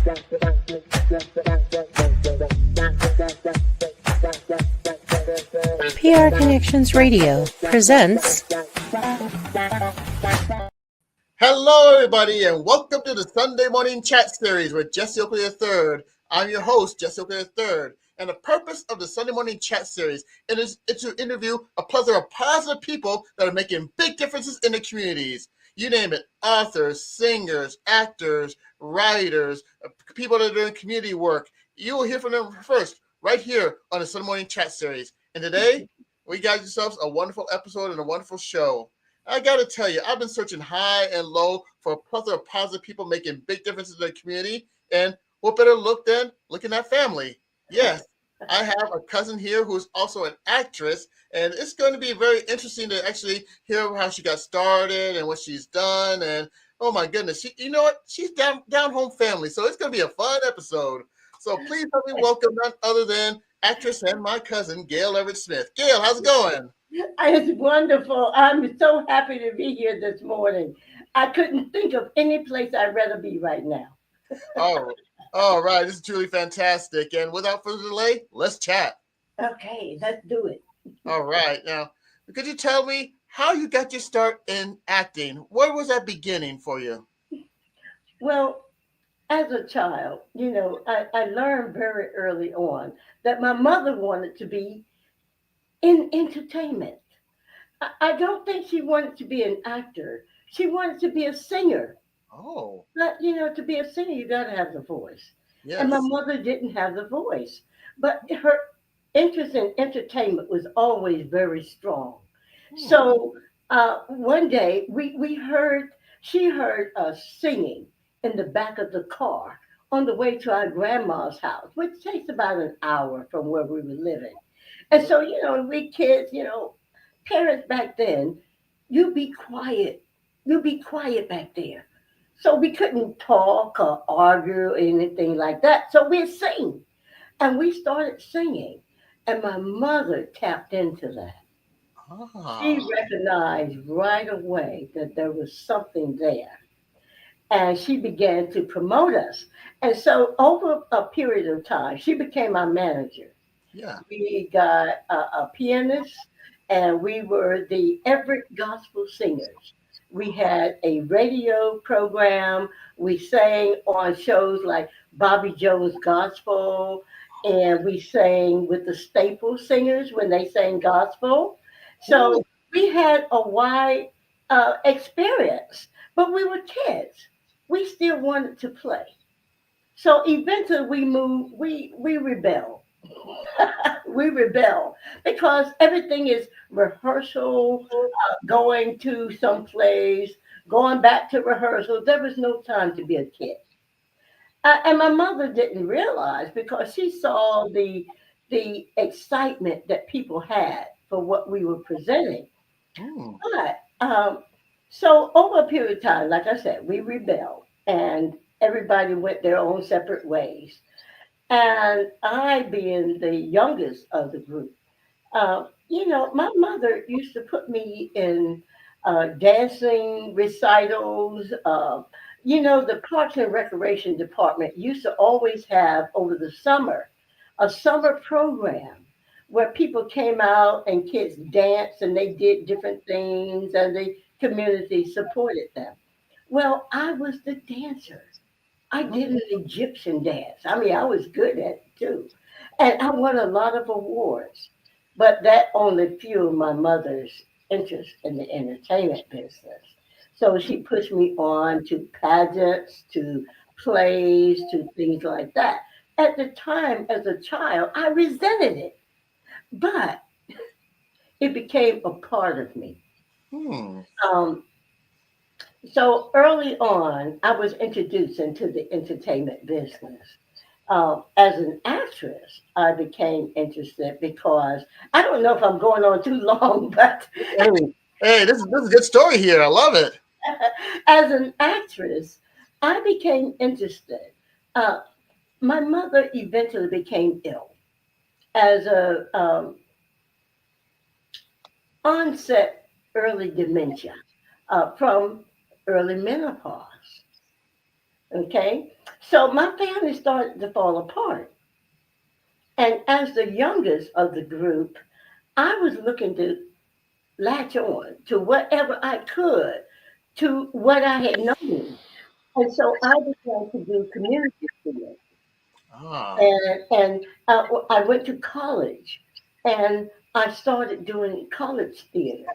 PR Connections Radio presents. Hello, everybody, and welcome to the Sunday Morning Chat Series with Jesse Oakley III. I'm your host, Jesse Oakley III, and the purpose of the Sunday Morning Chat Series is to interview a plethora of positive people that are making big differences in the communities. You name it, authors, singers, actors, writers, people that are doing community work. You will hear from them first, right here on the Sunday Morning Chat Series. And today, we got yourselves a wonderful episode and a wonderful show. I got to tell you, I've been searching high and low for a plethora of positive people making big differences in the community. And what better look than looking at family? Yes, I have a cousin here who's also an actress. And it's going to be very interesting to actually hear how she got started and what she's done. And oh my goodness, you know what? She's down home family. So it's going to be a fun episode. So please help me welcome none other than actress and my cousin, Gail Everett-Smith. Gail, how's it going? It's wonderful. I'm so happy to be here this morning. I couldn't think of any place I'd rather be right now. All right. This is truly fantastic. And without further delay, let's chat. Okay, let's do it. All right. Now, could you tell me how you got your start in acting? Where was that beginning for you? Well, as a child, I learned very early on that my mother wanted to be in entertainment. I don't think she wanted to be an actor. She wanted to be a singer. Oh, But, to be a singer, you got to have the voice. And my yes. mother didn't have the voice. But her interest in entertainment was always very strong. So one day she heard us singing in the back of the car on the way to our grandma's house, which takes about an hour from where we were living. And so, we kids, parents back then, you be quiet. You be quiet back there. So we couldn't talk or argue or anything like that. So we'd sing. And we started singing. And my mother tapped into that. She Ah, recognized right away that there was something there. And she began to promote us. And so over a period of time, she became our manager. yeah. We got a pianist, and we were the Everett Gospel Singers. We had a radio program. We sang on shows like Bobby Jones Gospel, and we sang with the Staple Singers when they sang gospel. Ooh, So we had a wide experience, but we were kids. We still wanted to play. So eventually we moved, we rebelled. We rebel because everything is rehearsal, going to some place, going back to rehearsal. There was no time to be a kid. And my mother didn't realize because she saw the excitement that people had for what we were presenting. mm, But so over a period of time, like I said, we rebelled and everybody went their own separate ways. And I, being the youngest of the group, my mother used to put me in dancing recitals. The Parks and Recreation Department used to always have over the summer a summer program where people came out and kids danced and they did different things and the community supported them. Well, I was the dancer. I did an Egyptian dance. I mean, I was good at it too. And I won a lot of awards. But that only fueled my mother's interest in the entertainment business. So she pushed me on to pageants, to plays, to things like that. At the time, as a child, I resented it, but it became a part of me. hmm. Um, So early on, I was introduced into the entertainment business. As an actress, I became interested because I don't know if I'm going on too long, but Hey, this is a good story here. I love it. as an actress, I became interested. Uh, my mother eventually became ill as a onset early dementia from early menopause. Okay. So my family started to fall apart. And as the youngest of the group, I was looking to latch on to whatever I could to what I had known. And so I began to do community theater. Ah, And I went to college and I started doing college theater.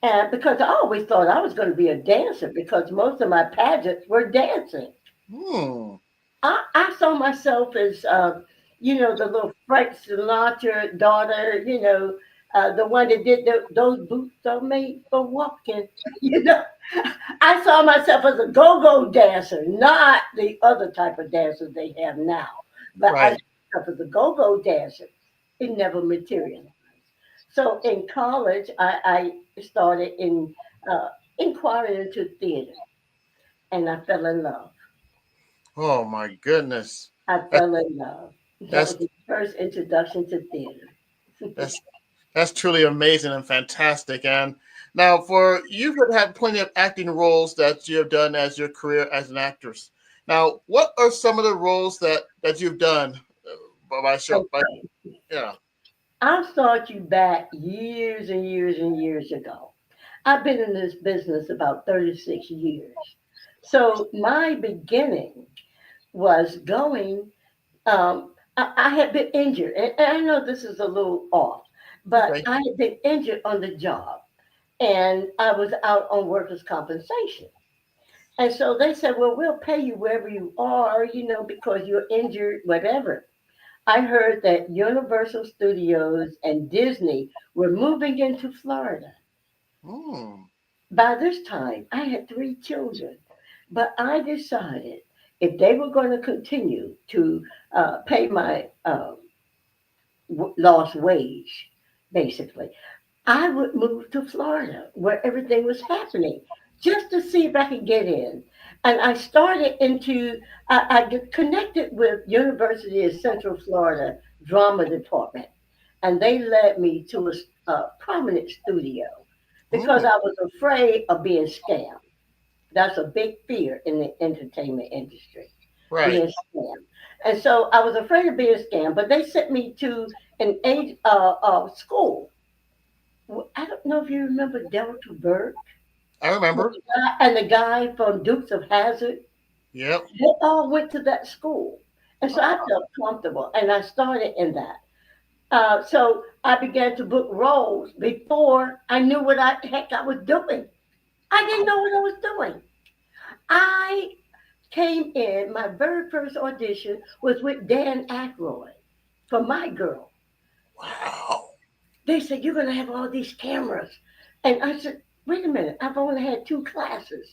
And because I always thought I was going to be a dancer because most of my pageants were dancing. hmm. I saw myself as, the little Frank Sinatra daughter, the one that did those boots are made for walking. you know, I saw myself as a go-go dancer, not the other type of dancers they have now. But I saw Right. myself as a go-go dancer. It never materialized. So in college, I started inquiring into theater, and I fell in love. Oh my goodness. I That, fell in love. That was that's the first introduction to theater. that's that's truly amazing and fantastic. And now, for you could have plenty of acting roles that you have done as your career as an actress. Now, what are some of the roles that you've done by show? By Okay. yeah. I'll start you back years and years and years ago. I've been in this business about 36 years. So my beginning was going, I had been injured. And I know this is a little off, but Okay. I had been injured on the job and I was out on workers' compensation. And so they said, well, we'll pay you wherever you are, because you're injured, whatever. I heard that Universal Studios and Disney were moving into Florida. Hmm. By this time, I had three children, but I decided if they were going to continue to pay my lost wage, basically, I would move to Florida where everything was happening just to see if I could get in. And I started I get connected with University of Central Florida Drama Department. And they led me to a prominent studio because Hmm. I was afraid of being scammed. That's a big fear in the entertainment industry, Right. being scammed. And so I was afraid of being scammed, but they sent me to an age school. I don't know if you remember Delta Burke I remember. and the guy from Dukes of Hazzard. Yep. They all went to that school, and so I Ah, felt comfortable, and I started in that. So I began to book roles before I knew what the heck I was doing. I didn't know what I was doing. I came in. My very first audition was with Dan Aykroyd for My Girl. wow. They said, you're going to have all these cameras. And I said, wait a minute, I've only had two classes.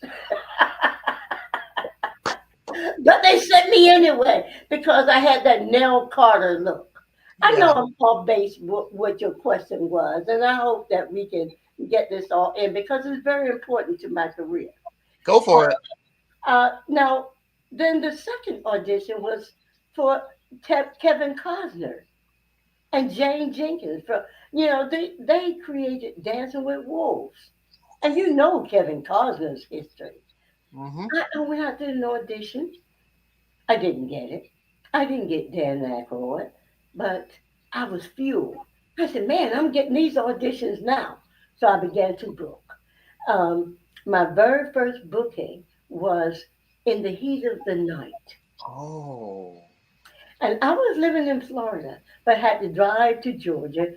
But they sent me anyway because I had that Nell Carter look. I know Yeah. I'm off base what your question was, and I hope that we can get this all in because it's very important to my career. Go for it. Now, then the second audition was for Kevin Costner and Jane Jenkins. They created Dancing with Wolves, and you know Kevin Costner's history. Hmm. I went out to an audition. I didn't get it. I didn't get Dan Aykroyd, but I was fueled. I said, "Man, I'm getting these auditions now." So I began to book. My very first booking was In the Heat of the Night. Oh. And I was living in Florida, but had to drive to Georgia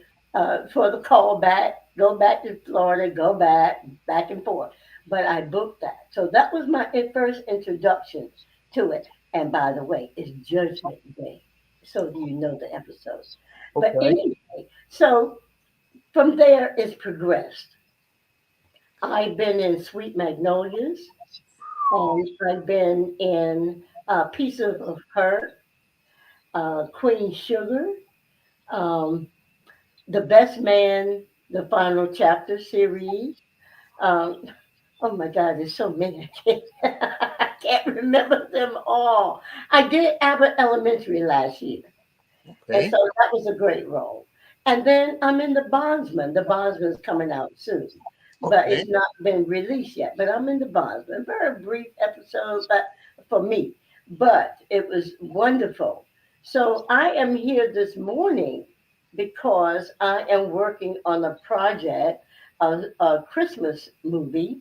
for the call back, go back to Florida, go back and forth. But I booked that. So that was my first introduction to it. And by the way, it's Judgment Day. So you know the episode. But Okay. anyway, so from there it's progressed. I've been in Sweet Magnolias, and I've been in Piece of Her, Queen Sugar, um, The Best Man, the final chapter series. Um, oh my God, there's so many. I can't remember them all. I did Abbott Elementary last year, and Okay. so that was a great role. And then I'm in The Bondsman. The Bondsman's coming out soon, but Okay. it's not been released yet. But I'm in The Bondsman. Very brief episode, but for me. but it was wonderful. So I am here this morning because I am working on a project, a Christmas movie.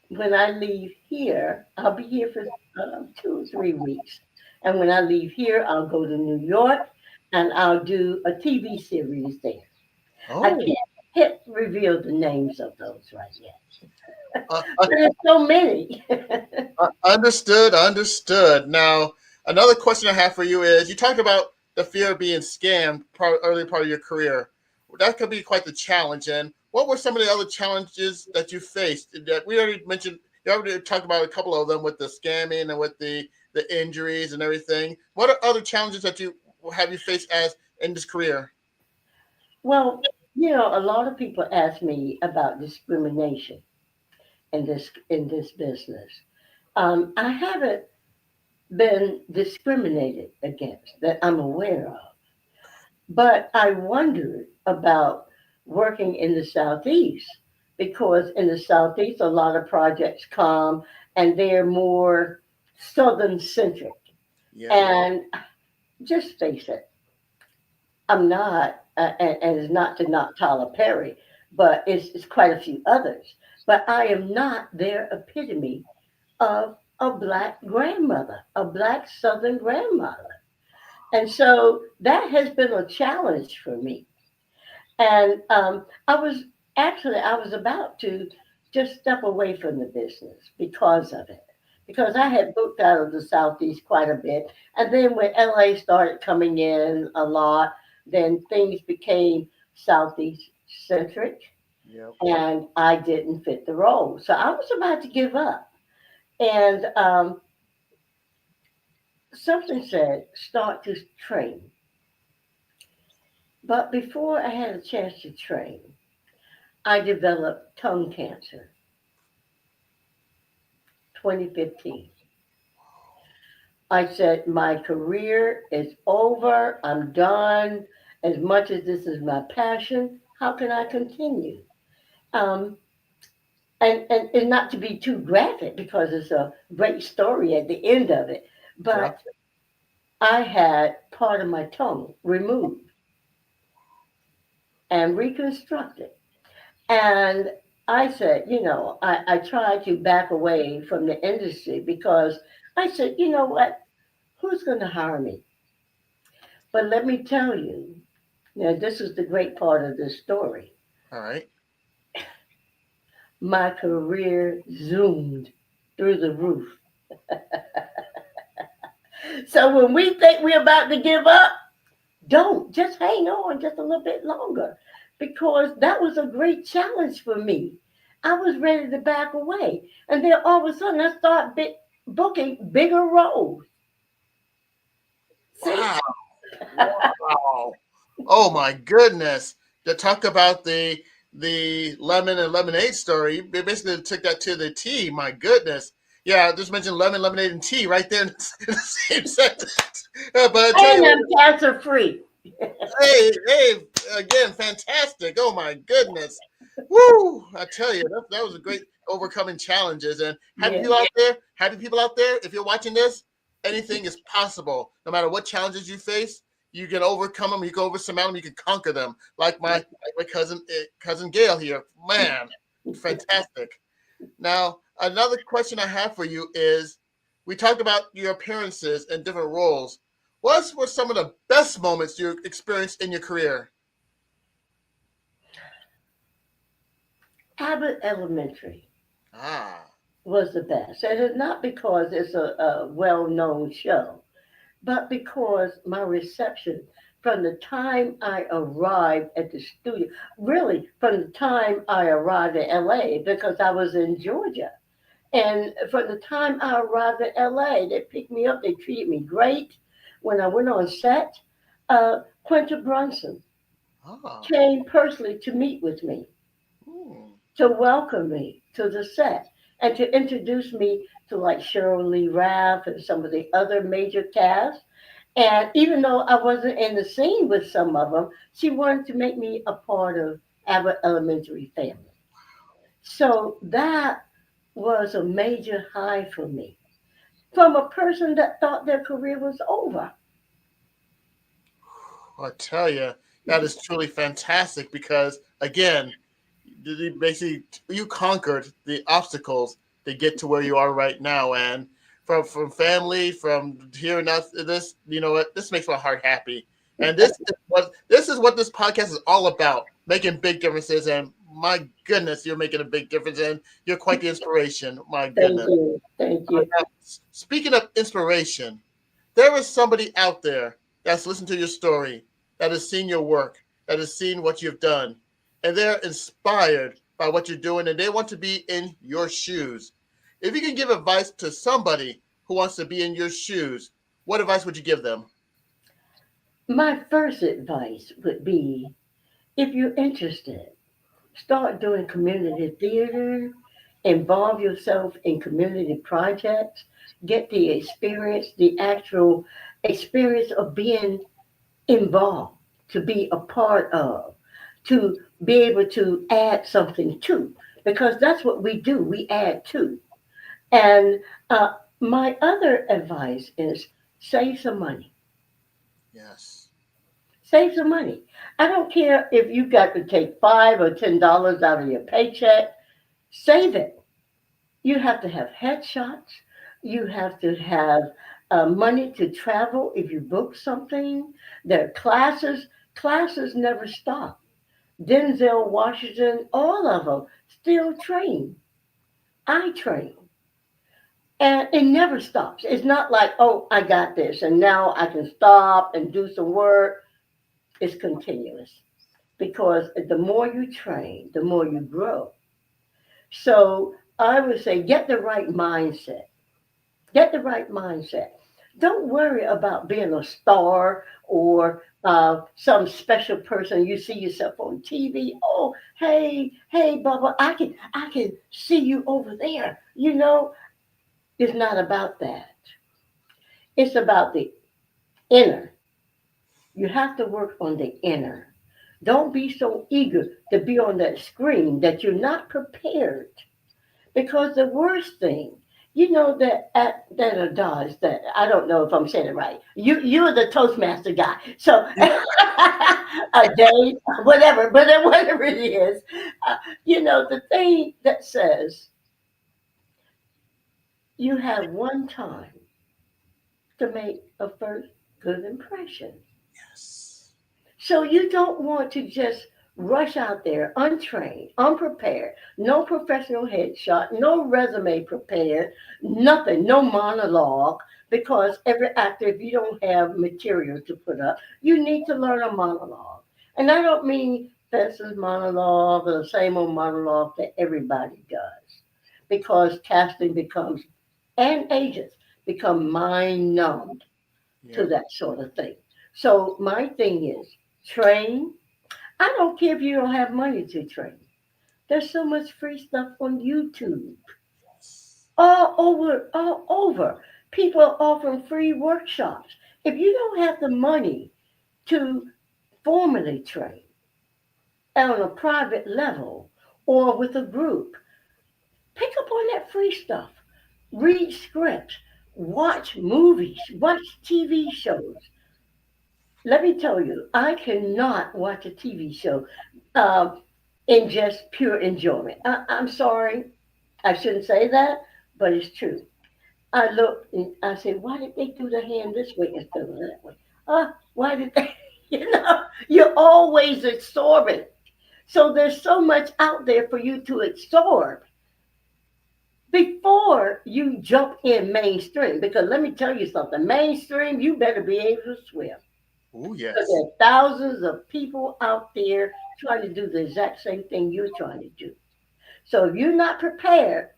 When I leave here, I'll be here for 2 or 3 weeks. And when I leave here, I'll go to New York and I'll do a TV series there. I Oh, can't hit reveal the names of those right yet. uh, But there's so many. understood. Understood. Now, another question I have for you is: you talked about the fear of being scammed early part of your career. That could be quite the challenge. And what were some of the other challenges that you faced? That we already mentioned. You already talked about a couple of them with the scamming and with the injuries and everything. What are other challenges that you faced as in this career? Well, a lot of people ask me about discrimination in this business. I haven't been discriminated against that I'm aware of, but I wondered about working in the southeast because in the southeast a lot of projects come and they're more southern centric. Yeah. And just face it, I'm not, and it's not to knock Tyler Perry, but it's quite a few others. But I am not their epitome of a black grandmother, a black Southern grandmother. And so that has been a challenge for me. And I was about to just step away from the business because of it, because I had booked out of the Southeast quite a bit. And then when LA started coming in a lot, then things became Southeast centric Yep. and I didn't fit the role. So I was about to give up. And something said, start to train. But before I had a chance to train, I developed tongue cancer, 2015. I said, my career is over. I'm done. As much as this is my passion, how can I continue? Um, and not to be too graphic because it's a great story at the end of it, Yeah. but I had part of my tongue removed and reconstructed. And I said, I tried to back away from the industry because I said, you know what? Who's going to hire me? But let me tell you, now this is the great part of this story. All right. My career zoomed through the roof. So when we think we're about to give up, don't just hang on just a little bit longer because that was a great challenge for me. I was ready to back away. And then all of a sudden I start booking bigger roles. See? Wow. Wow. Oh my goodness. To talk about the lemon and lemonade story, they basically took that to the T. My goodness. Yeah, I just mentioned lemon, lemonade, and tea right there in the same sentence. But I tell you And what, I'm cancer free. hey, again, fantastic. Oh my goodness. Woo! I tell you, that was a great overcoming challenges. And Yeah. happy people out there, if you're watching this, anything is possible. No matter what challenges you face, you can overcome them, you can surmount them, you can conquer them. Like my cousin Gail here. Man, fantastic. Now, another question I have for you is we talked about your appearances and different roles. What were some of the best moments you experienced in your career? Abbott Elementary Ah, was the best. And it's not because it's a well known show, but because my reception from the time I arrived at the studio, really from the time I arrived in LA, because I was in Georgia. And from the time I arrived in LA, they picked me up, they treated me great. When I went on set, Quinta Brunson ah, came personally to meet with me, hmm, to welcome me to the set, and to introduce me to like Cheryl Lee Raff and some of the other major cast. And even though I wasn't in the scene with some of them, she wanted to make me a part of Abbott Elementary family. So that was a major high for me. from a person that thought their career was over. I tell you, that is truly fantastic because, again, basically you conquered the obstacles to get to where you are right now. And from family, from hearing us, this, you know what, this makes my heart happy. And this is what this podcast is all about, making big differences. And my goodness, you're making a big difference, and you're quite the inspiration. My Thank goodness. you. Thank you. Now, speaking of inspiration, there is somebody out there that's listened to your story, that has seen your work, that has seen what you've done, and they're inspired by what you're doing, and they want to be in your shoes. If you can give advice to somebody who wants to be in your shoes, what advice would you give them? My first advice would be, if you're interested, start doing community theater, involve yourself in community projects, get the actual experience of being involved, to be a part of, to be able to add something to, because that's what we do. We add to. And my other advice is save some money. Yes. Save some money. I don't care if you got to take $5 or $10 out of your paycheck. Save it. You have to have headshots. You have to have money to travel if you book something. There are classes. Classes never stop. Denzel Washington, all of them still train. I train. And it never stops. It's not like, oh, I got this and now I can stop and do some work. It's continuous because the more you train, the more you grow. So I would say get the right mindset. Get the right mindset. Don't worry about being a star or some special person. You see yourself on TV. Oh, hey, Bubba, I can see you over there. It's not about that. It's about the inner. You have to work on the inner. Don't be so eager to be on that screen that you're not prepared. Because the worst thing, that does that. I don't know if I'm saying it right. You're the Toastmaster guy, so a day, whatever, but whatever it is, the thing that says you have one time to make a first good impression. Yes. So you don't want to just rush out there untrained, unprepared, no professional headshot, no resume prepared, nothing, no monologue, because every actor, if you don't have material to put up, you need to learn a monologue. And I don't mean Fence's monologue or the same old monologue that everybody does, because casting becomes, and agents become mind numbed to Yep. that sort of thing. So my thing is train. I don't care if you don't have money to train. There's so much free stuff on YouTube. Yes. All over. People are offering free workshops. If you don't have the money to formally train on a private level or with a group, pick up on that free stuff. Read scripts, watch movies, watch TV shows. Let me tell you, I cannot watch a TV show uh, in just pure enjoyment. I'm sorry, I shouldn't say that, but it's true. I look and I say, why did they do the hand this way instead of that way? Why did they? You're always absorbing. So there's so much out there for you to absorb before you jump in mainstream. Because let me tell you something, mainstream, you better be able to swim. Oh, Because there yes. are thousands of people out there trying to do the exact same thing you're trying to do. So if you're not prepared,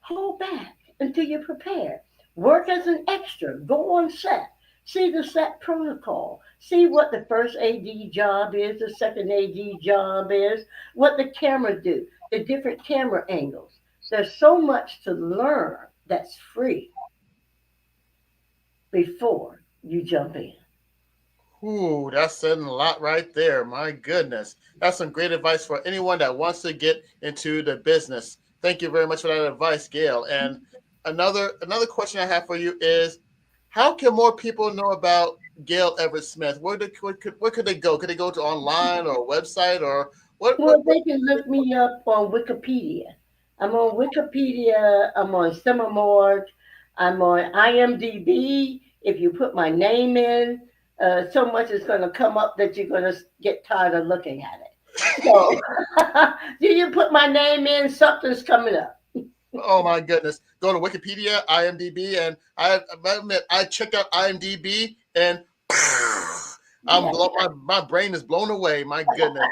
hold back until you're prepared. Work as an extra. Go on set. See the set protocol. See what the first AD job is, the second AD job is, what the camera do, the different camera angles. There's so much to learn that's free before you jump in. Ooh, that's saying a lot right there. My goodness. That's some great advice for anyone that wants to get into the business. Thank you very much for that advice, Gail. And another question I have for you is, how can more people know about Gail Everett-Smith? Where could they go? Could they go to online or a website or Well, they can look me up on Wikipedia. I'm on Wikipedia. I'm on Semimorg. I'm on IMDb. If you put my name in, so much is going to come up that you're going to get tired of looking at it. So, you put my name in, something's coming up. Oh my goodness! Go to Wikipedia, IMDb, and I admit I checked out IMDb, and Yeah. my brain is blown away. My goodness!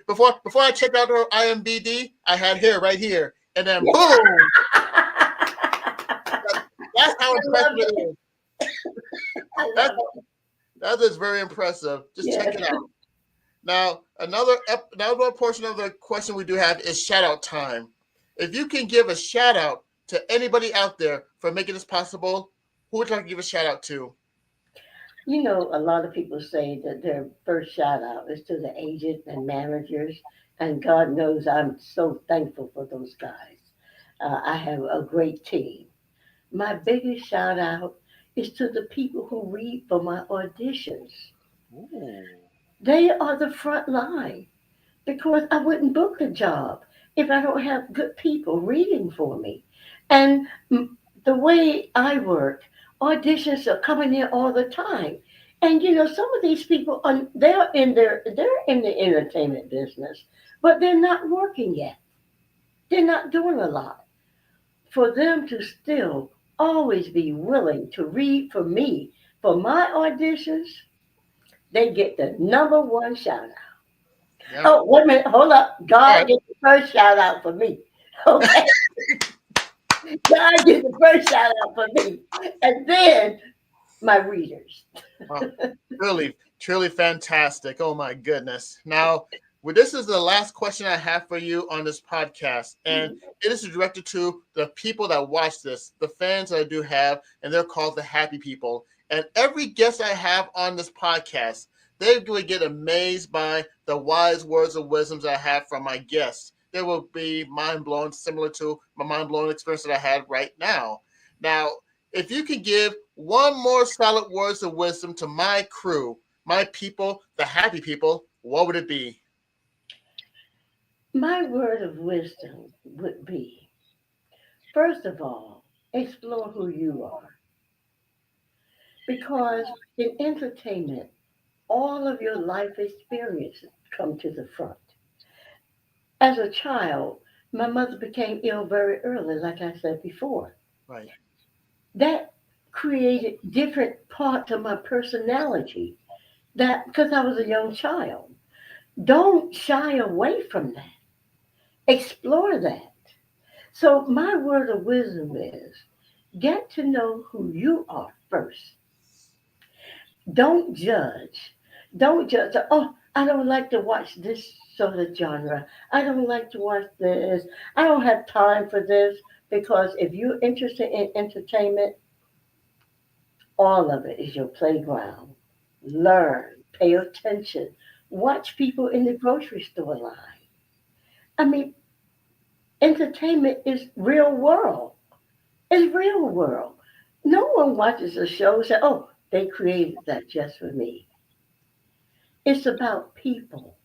Before I checked out her IMDb, I had hair right here, and then boom! That's how I impressive love it it. is. I That love it. that is very impressive. Just check Yes. it out. Now, another portion of the question we do have is shout out time. If you can give a shout out to anybody out there for making this possible, who would you like to give a shout out to? A lot of people say that their first shout out is to the agent and managers, and God knows I'm so thankful for those guys. I have a great team. My biggest shout out is to the people who read for my auditions. Ooh. They are the front line because I wouldn't book a job if I don't have good people reading for me. And the way I work, auditions are coming in all the time. And some of these people are they're in the entertainment business, but they're not working yet. They're not doing a lot. For them to still always be willing to read for me for my auditions, they get the number one shout out. Yeah. Oh, wait a minute, hold up. All God right. gets the first shout out for me. Okay, God gets the first shout out for me, and then my readers. Wow. Truly fantastic. Oh my goodness. Now, this is the last question I have for you on this podcast, and it is directed to the people that watch this, the fans that I do have, and they're called the happy people. And every guest I have on this podcast, they will get amazed by the wise words of wisdoms I have from my guests. They will be mind blown, similar to my mind blowing experience that I had right now. Now, if you could give one more solid words of wisdom to my crew, my people, the happy people, what would it be? My word of wisdom would be, first of all, explore who you are, because in entertainment, all of your life experiences come to the front. As a child, my mother became ill very early, like I said before. Right. That created different parts of my personality. That because I was a young child. Don't shy away from that. Explore that. So my word of wisdom is get to know who you are first. Don't judge. Don't judge. Oh, I don't like to watch this sort of genre. I don't like to watch this. I don't have time for this because if you're interested in entertainment, all of it is your playground. Learn, pay attention, watch people in the grocery store line. I mean, entertainment is real world. It's real world. No one watches a show and say, oh, they created that just for me. It's about people.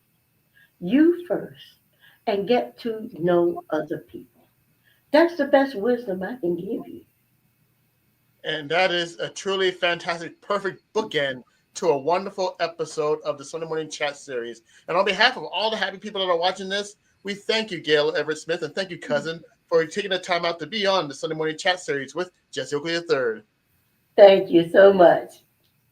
You first and get to know other people. That's the best wisdom I can give you. And that is a truly fantastic, perfect bookend to a wonderful episode of the Sunday Morning Chat Series. And on behalf of all the happy people that are watching this, we thank you, Gail Everett-Smith, and thank you, cousin, for taking the time out to be on the Sunday Morning Chat Series with Jesse Oakley III. Thank you so much.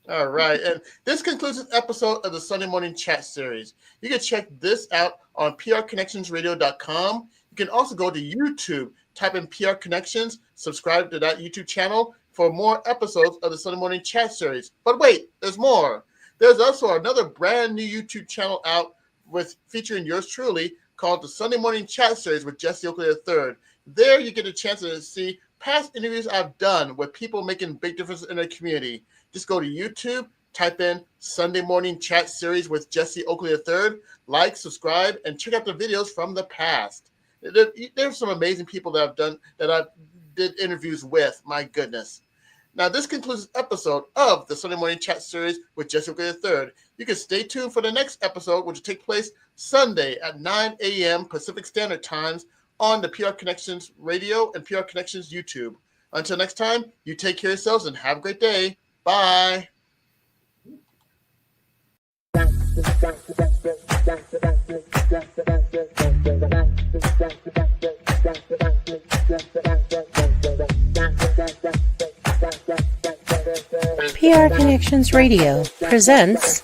All right. And this concludes this episode of the Sunday Morning Chat Series. You can check this out on prconnectionsradio.com. You can also go to YouTube, type in PR Connections, subscribe to that YouTube channel for more episodes of the Sunday Morning Chat Series. But wait, there's more. There's also another brand new YouTube channel out with featuring yours truly called the Sunday Morning Chat Series with Jesse Oakley III. There you get a chance to see past interviews I've done with people making big differences in their community. Just go to YouTube, type in Sunday Morning Chat Series with Jesse Oakley III, like, subscribe, and check out the videos from the past. There's some amazing people that I've did interviews with. My goodness. Now, this concludes this episode of the Sunday Morning Chat Series with Jesse Oakley III. You can stay tuned for the next episode, which will take place Sunday at 9 a.m. Pacific Standard Times on the PR Connections Radio and PR Connections YouTube. Until next time, you take care of yourselves and have a great day. Bye. PR Connections Radio presents